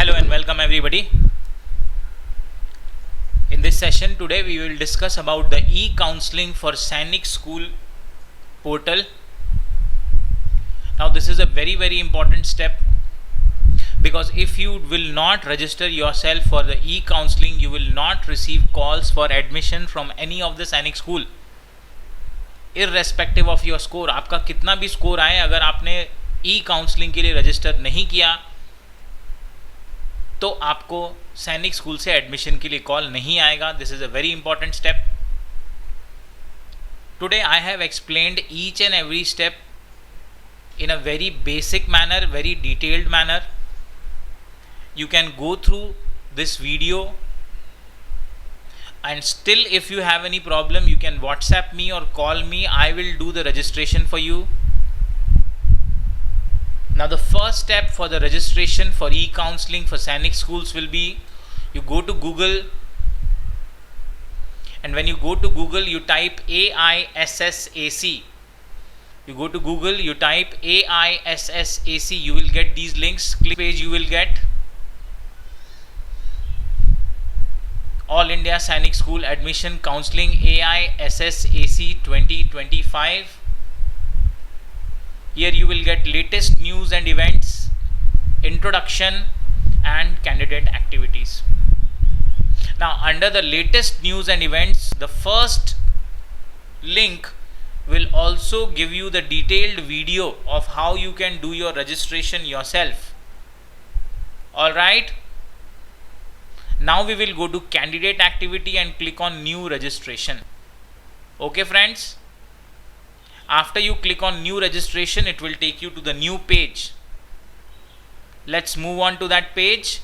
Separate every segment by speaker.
Speaker 1: Hello and welcome everybody. In this session today we will discuss about the e-counseling for Sainik School portal. Now this is a very important step, because if you will not register yourself for the e-counseling, you will not receive calls for admission from any of the Sainik school, irrespective of your score. आपका कितना भी score आए, अगर आपने ई-काउंसलिंग के लिए register नहीं किया तो आपको सैनिक स्कूल से एडमिशन के लिए कॉल नहीं आएगा. This is a very important step. Today I have explained each and every step in a very basic manner, very detailed manner. You can go through this video, and still if you have any problem you can WhatsApp me or call me. I will do the registration for you. Now the first step for the registration for e-counseling for Sainik schools will be, you go to Google, and when you go to Google you type AISSAC. You go to Google, you type AISSAC, you will get these links. Click page, you will get All India Sainik School Admission Counseling AISSAC 2025. Here you will get latest news and events, introduction and candidate activities. Now under the latest news and events, the first link will also give you the detailed video of how you can do your registration yourself. Alright, now we will go to candidate activity and click on new registration. Okay friends, after you click on new registration it will take you to the new page. Let's move on to that page.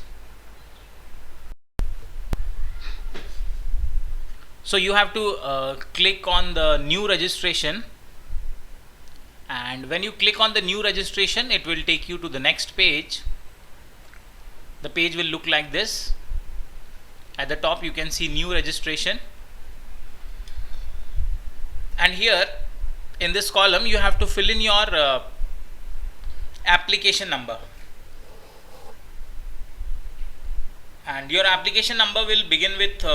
Speaker 1: So you have to click on the new registration, and when you click on the new registration it will take you to the next page. The page will look like this. At the top you can see new registration, and here in this column you have to fill in your application number, and your application number will begin with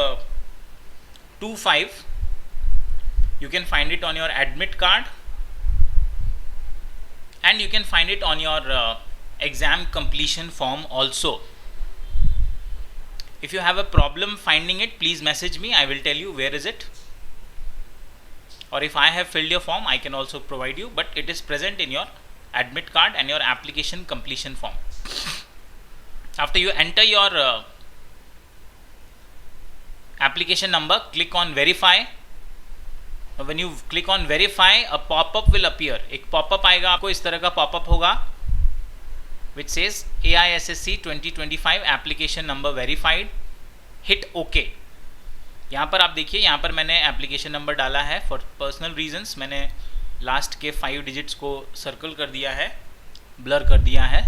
Speaker 1: 25. You can find it on your admit card, and you can find it on your exam completion form also. If you have a problem finding it, please message me. I will tell you where is it, or if I have filled your form I can also provide you, but it is present in your admit card and your application completion form. After you enter your application number, click on verify. When you click on verify, a pop-up will appear. एक pop-up आएगा आपको, इस तरह का pop-up होगा which says AISSC 2025 application number verified. Hit OK. यहाँ पर आप देखिए, यहाँ पर मैंने application number डाला है. For personal reasons मैंने last के 5 digits को circle कर दिया है, blur कर दिया है.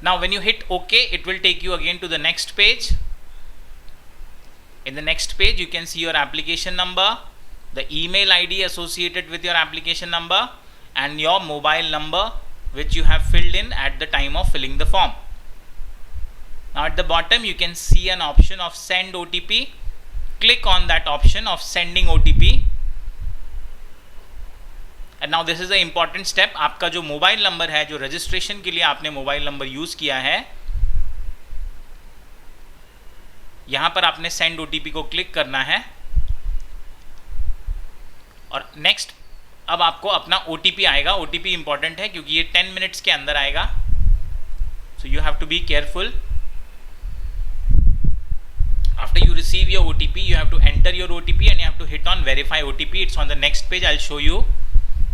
Speaker 1: Now when you hit OK, it will take you again to the next page. In the next page you can see your application number, the email ID associated with your application number, and your mobile number which you have filled in at the time of filling the form. Now at the bottom you can see an option of send OTP. Click on that option of sending OTP, and now this is the important step. आपका जो mobile number है, जो registration के लिए आपने mobile number use किया है, यहाँ पर आपने सेंड OTP को क्लिक करना है, और नेक्स्ट अब आपको अपना OTP आएगा. OTP इंपॉर्टेंट है क्योंकि ये 10 मिनट्स के अंदर आएगा, so you have to be careful. After you receive your OTP you have to enter your OTP and you have to hit on verify OTP. It's on the next page. I'll show you.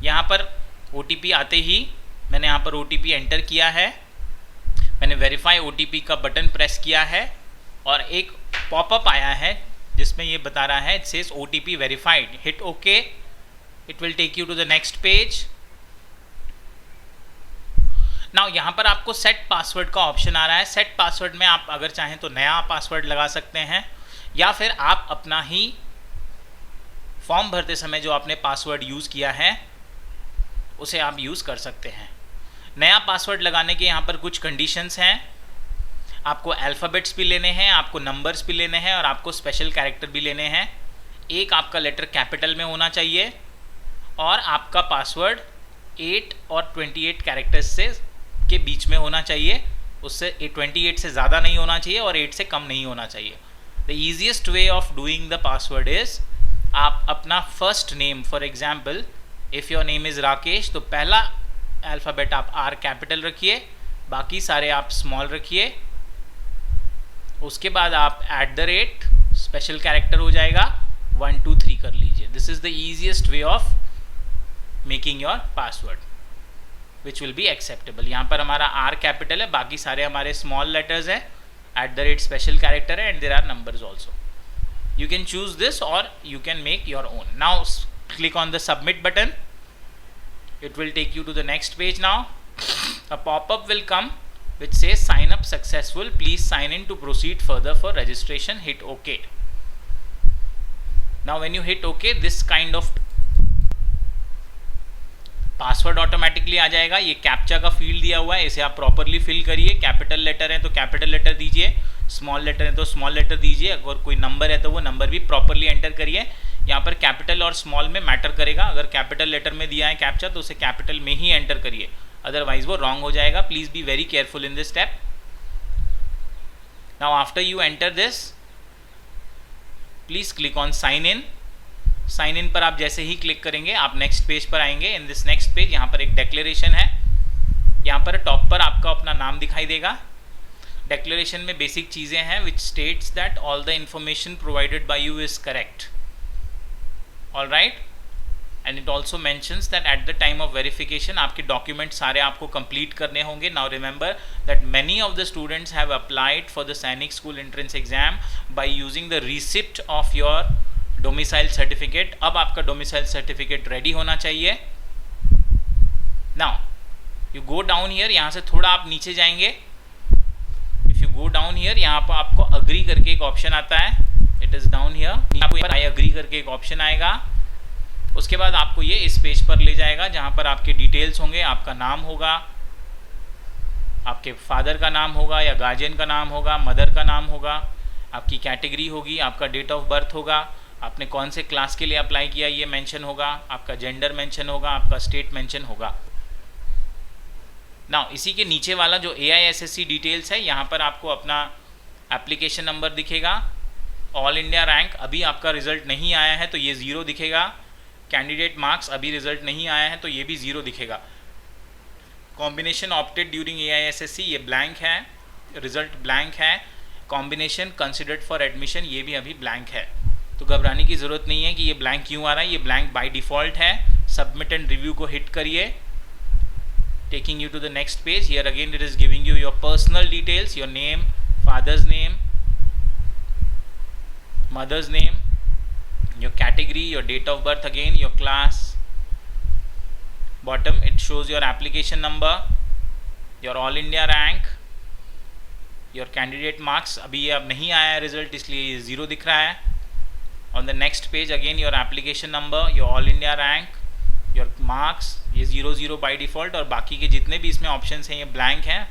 Speaker 1: यहाँ पर OTP आते ही मैंने यहाँ पर OTP enter किया है, मैंने verify OTP का बटन प्रेस किया है, और एक पॉपअप आया है जिसमें ये बता रहा है, it says OTP verified. Hit OK. It will take you to the next page. Now यहाँ पर आपको सेट पासवर्ड का ऑप्शन आ रहा है. सेट पासवर्ड में आप अगर चाहें तो नया पासवर्ड लगा सकते हैं, या फिर आप अपना ही फॉर्म भरते समय जो आपने पासवर्ड यूज़ किया है उसे आप यूज़ कर सकते हैं. नया पासवर्ड लगाने के यहाँ पर कुछ कंडीशंस हैं. आपको अल्फ़ाबेट्स भी लेने हैं, आपको नंबर्स भी लेने हैं और आपको स्पेशल कैरेक्टर भी लेने हैं। एक आपका लेटर कैपिटल में होना चाहिए और आपका पासवर्ड 8 और 28 कैरेक्टर्स से के बीच में होना चाहिए। उससे 28 से ज़्यादा नहीं होना चाहिए और 8 से कम नहीं होना चाहिए। The easiest way of doing the password is, आप अपना first name, for example if your name is Rakesh, तो पहला अल्फ़ाबेट आप आर कैपिटल रखिए, बाकी सारे आप स्मॉल रखिए। उसके बाद आप @ स्पेशल कैरेक्टर हो जाएगा 1 2 3 कर लीजिए। This is the easiest way of making your password which will be acceptable. यहाँ पर हमारा आर कैपिटल है, बाकी सारे हमारे स्मॉल लेटर्स हैं, @ स्पेशल कैरेक्टर है, and there are numbers also. You can choose this or you can make your own. Now click on the submit button. It will take you to the next page. Now a pop-up will come which says sign up successful. Please sign in to proceed further for registration. Hit OK. Now when you hit OK, this kind of password automatically आ जाएगा। ये captcha का field दिया हुआ है, इसे आप properly fill करिए। कैपिटल लेटर है तो कैपिटल लेटर दीजिए, स्मॉल लेटर है तो स्मॉल लेटर दीजिए, अगर कोई नंबर है तो वो नंबर भी प्रॉपरली एंटर करिए। यहाँ पर कैपिटल और स्मॉल में मैटर करेगा, अगर कैपिटल लेटर में दिया है कैप्चा तो उसे कैपिटल में ही एंटर करिए, अदरवाइज वो रॉन्ग हो जाएगा। Please be very careful in this step. Now after you enter this, please click on sign in. Sign in पर आप जैसे ही क्लिक करेंगे आप नेक्स्ट पेज पर आएंगे। इन दिस नेक्स्ट पेज यहाँ पर एक डिक्लेरेशन है, यहाँ पर टॉप पर आपका अपना नाम दिखाई देगा। डिक्लेरेशन में बेसिक चीज़ें हैं which states that all the information provided by you is correct, all right, and it also mentions that at the time of verification आपके डॉक्यूमेंट सारे आपको कंप्लीट करने होंगे। Now remember that many of the students have applied for the Sainik school entrance exam by using the receipt of your domicile certificate. अब आपका domicile certificate ready होना चाहिए। Now you go down here, यहाँ से थोड़ा आप नीचे जाएंगे। If you go down here, यहाँ पर आपको अग्री करके एक ऑप्शन आता है, इट इज डाउन हियर। आपको आई अग्री करके एक ऑप्शन आएगा। उसके बाद आपको ये इस पेज पर ले जाएगा जहाँ पर आपके डिटेल्स होंगे, आपका नाम होगा, आपके फादर का नाम होगा या गार्जियन का नाम होगा, मदर का नाम होगा, आपकी कैटेगरी होगी, आपका डेट ऑफ बर्थ होगा, आपने कौन से क्लास के लिए अप्लाई किया ये मेंशन होगा, आपका जेंडर मेंशन होगा, आपका स्टेट मेंशन होगा। नाउ इसी के नीचे वाला जो AISSC डिटेल्स है, यहाँ पर आपको अपना एप्लीकेशन नंबर दिखेगा। ऑल इंडिया रैंक, अभी आपका रिजल्ट नहीं आया है तो ये 0 दिखेगा। कैंडिडेट मार्क्स, अभी रिजल्ट नहीं आया है तो ये भी 0 दिखेगा। कॉम्बिनेशन ऑप्टेड ड्यूरिंग AISSC, ये ब्लैंक है, रिजल्ट ब्लैंक है। कॉम्बिनेशन कंसिडर्ड फॉर एडमिशन, ये भी अभी ब्लैंक है। तो घबराने की ज़रूरत नहीं है कि ये ब्लैंक क्यों आ रहा है, ये ब्लैंक बाय डिफ़ॉल्ट है। सबमिट एंड रिव्यू को हिट करिए, taking you to the next page. Here again it is giving you your personal details, your name, father's name, mother's name, your category, your date of birth, again your class. Bottom it shows your application number, your all India rank, your candidate marks, अभी ये अब नहीं आया है result इसलिए ये 0 दिख रहा है। On the next page again your application number, your all India rank, your marks, ये 0 by default, और बाकी के जितने भी इसमें ऑप्शंस हैं ये ब्लैंक हैं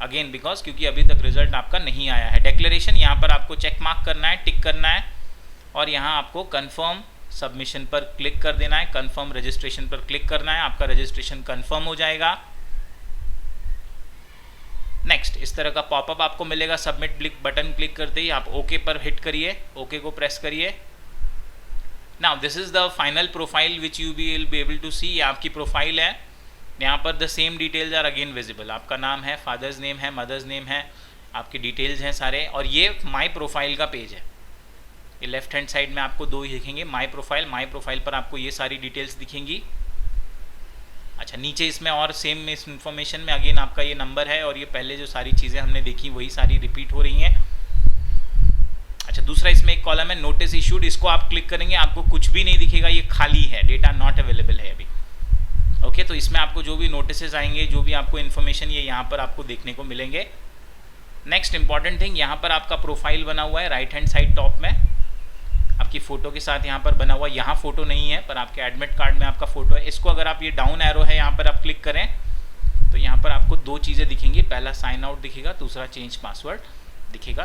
Speaker 1: अगेन बिकॉज क्योंकि अभी तक रिजल्ट आपका नहीं आया है। डिक्लेरेशन, यहाँ पर आपको चेक मार्क करना है, टिक करना है और यहाँ आपको कंफर्म सबमिशन पर क्लिक कर देना है, कंफर्म रजिस्ट्रेशन पर क्लिक करना है, आपका रजिस्ट्रेशन कंफर्म हो जाएगा। नेक्स्ट इस तरह का पॉपअप आपको मिलेगा। सबमिट बटन क्लिक करते ही आप ओके पर हिट करिए, ओके को प्रेस करिए। Now this is the final profile which you will be able to see. ये आपकी प्रोफाइल है, यहाँ पर the same details are again visible. आपका नाम है, फादर्स नेम है, मदर्स नेम है, आपके डिटेल्स हैं सारे। और ये माई प्रोफाइल का पेज है, ये लेफ्ट हैंड साइड में आपको 2 ही दिखेंगे, माई प्रोफाइल पर आपको ये सारी डिटेल्स दिखेंगी। अच्छा, नीचे इसमें और सेम इस इन्फॉर्मेशन में अगेन आपका ये नंबर है और ये पहले जो सारी चीज़ें हमने देखी वही सारी रिपीट हो रही हैं। अच्छा, दूसरा इसमें एक कॉलम है नोटिस इशूड, इसको आप क्लिक करेंगे आपको कुछ भी नहीं दिखेगा, ये खाली है, डेटा नॉट अवेलेबल है अभी। ओके, तो इसमें आपको जो भी नोटिस आएंगे, जो भी आपको इन्फॉर्मेशन ये यहाँ पर आपको देखने को मिलेंगे। नेक्स्ट इंपॉर्टेंट थिंग, यहाँ पर आपका प्रोफाइल बना हुआ है राइट हैंड साइड टॉप में, आपकी फ़ोटो के साथ यहाँ पर बना हुआ है। यहाँ फ़ोटो नहीं है पर आपके एडमिट कार्ड में आपका फ़ोटो है। इसको अगर आप ये डाउन एरो है यहाँ पर आप क्लिक करें तो यहाँ पर आपको दो चीज़ें दिखेंगी, पहला साइन आउट दिखेगा, दूसरा चेंज पासवर्ड दिखेगा।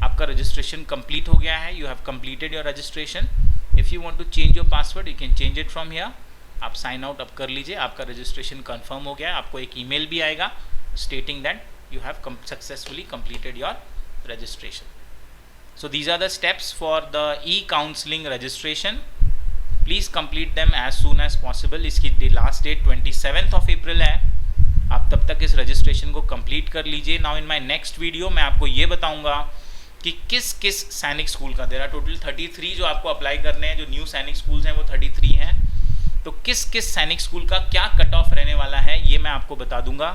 Speaker 1: आपका रजिस्ट्रेशन कंप्लीट हो गया है, you have completed your registration. If you want to change your password you can change it from here. आप साइन आउट अब कर लीजिए, आपका रजिस्ट्रेशन कंफर्म हो गया है। आपको एक ईमेल भी आएगा stating that you have successfully completed your registration. So these are the steps for the e-counseling registration. Please complete them as soon as possible. इसकी last date 27th of April है। आप तब तक इस रजिस्ट्रेशन को complete कर लीजिए। Now in my next video मैं आपको ये बताऊंगा कि किस किस सैनिक स्कूल का, देयर आर टोटल 33 जो आपको अप्लाई करने हैं, जो न्यू सैनिक स्कूल्स हैं वो 33 हैं, तो किस किस सैनिक स्कूल का क्या कट ऑफ रहने वाला है ये मैं आपको बता दूंगा।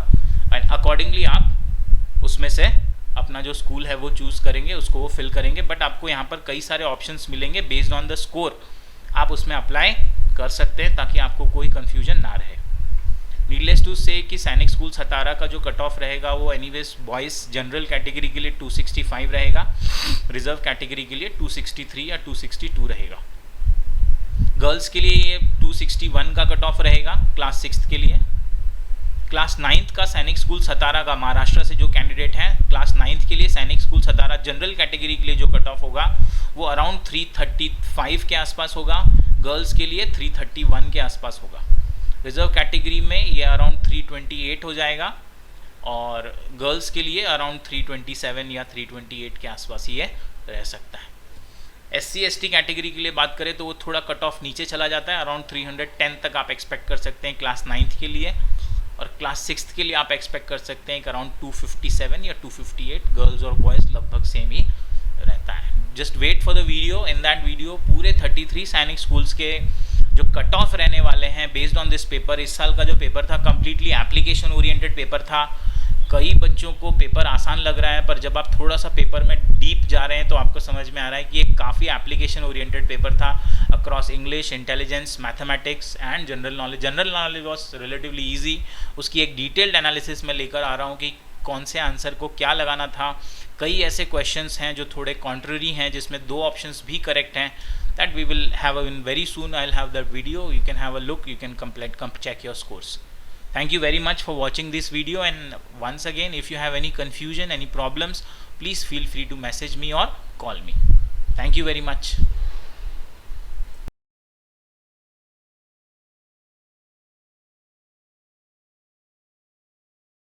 Speaker 1: एंड अकॉर्डिंगली आप उसमें से अपना जो स्कूल है वो चूज़ करेंगे, उसको वो फिल करेंगे। बट आपको यहाँ पर कई सारे ऑप्शंस मिलेंगे बेस्ड ऑन द स्कोर, आप उसमें अप्लाई कर सकते हैं ताकि आपको कोई कन्फ्यूजन ना रहे। नीडलेस टू से कि सैनिक स्कूल सतारा का जो कट ऑफ रहेगा वो एनीवेज बॉयज़ जनरल कैटेगरी के लिए 265 रहेगा, रिजर्व कैटेगरी के लिए 263 या 262 रहेगा। गर्ल्स के लिए ये 261 का कट ऑफ रहेगा क्लास 6 के लिए। क्लास 9th का सैनिक स्कूल सतारा का महाराष्ट्र से जो कैंडिडेट हैं, क्लास 9th के लिए सैनिक स्कूल सतारा जनरल कैटेगरी के लिए जो कट ऑफ होगा वो अराउंड 335 के आसपास होगा, गर्ल्स के लिए 331 के आसपास होगा। रिजर्व कैटेगरी में ये अराउंड 328 हो जाएगा और गर्ल्स के लिए अराउंड 327 या 328 के आसपास ये रह सकता है। SC/ST कैटेगरी के लिए बात करें तो वो थोड़ा कट ऑफ नीचे चला जाता है, अराउंड 310 तक आप एक्सपेक्ट कर सकते हैं क्लास 9th के लिए, और क्लास 6th के लिए आप एक्सपेक्ट कर सकते हैं कि अराउंड 257 या 258, गर्ल्स और बॉयज़ लगभग सेम ही रहता है। Just wait for the video, in that video पूरे 33 सैनिक स्कूल्स के जो कट ऑफ रहने वाले हैं बेस्ड ऑन दिस पेपर। इस साल का जो पेपर था कम्प्लीटली एप्लीकेशन ओरिएंटेड पेपर था। कई बच्चों को पेपर आसान लग रहा है, पर जब आप थोड़ा सा पेपर में डीप जा रहे हैं तो आपको समझ में आ रहा है कि ये काफ़ी एप्लीकेशन ओरिएंटेड पेपर था across English, intelligence, mathematics and general knowledge. General knowledge was relatively easy. उसकी एक डिटेल्ड एनालिसिस में लेकर आ रहा हूँ कि कौन से आंसर को क्या लगाना था। कई ऐसे क्वेश्चंस हैं जो थोड़े कॉन्ट्ररी हैं जिसमें 2 ऑप्शंस भी करेक्ट हैं। That we will have in very soon, I will have that video, you can have a look, you can check your scores. Thank you very much for watching this video, and once again, if you have any confusion, any problems, please feel free to message me or call me. Thank you very much.